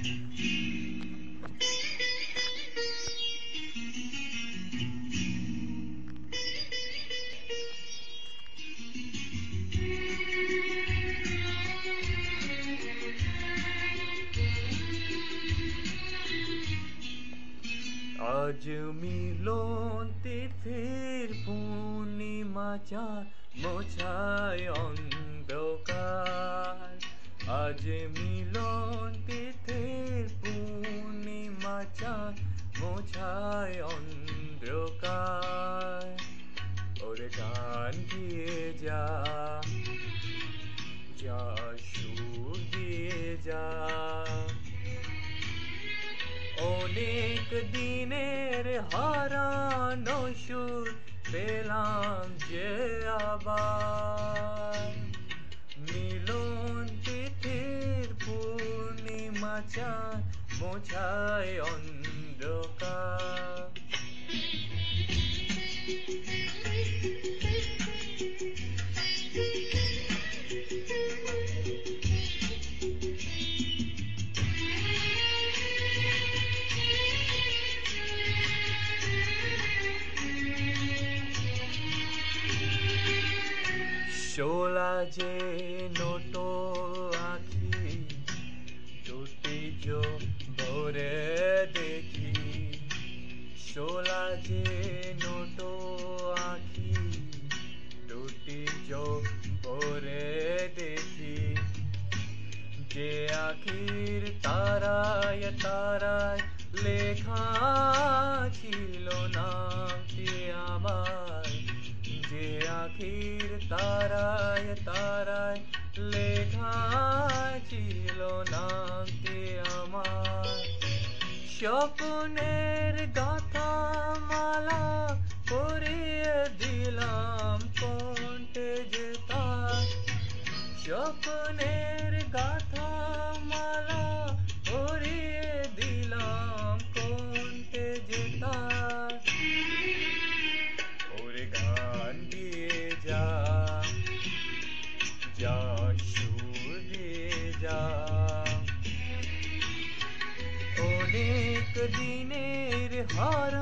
আজ মিলন তিথির পূর্ণিমা চাঁদ মোছায় অন্ধকার। আজ মিলন তিথির পূর্ণিমা চাঁদ মোছায় অন্ধকার। ওরে গান দিয়ে যা, যা সুর দিয়ে যা, অনেক দিনের হারানো সুর পেলাম যে আবার। মিলন তিথির পূর্ণিমা চাঁদ মোছায় অন্ধকার। শোলা যে নোটো আঁখি দুটি জো ভরে দেখি। শোলা যে নোটো আঁখি দুটি জো ভরে দেখি। যে আঁখির তারায় তারায় লেখা ছিল নামটি আমার। যে আঁখির তারায় তারায় লেখা ছিল নামটি আমার। স্বপ্নের গাথা মালা পরিয়ে দিলাম কণ্ঠে যে তার। স্বপ্নের গাথা মালা পরিয়ে দিলাম কণ্ঠে যে তার। ওরে গান দিয়ে যা, যা সুর দিয়ে যা, অনেক দিনের হারা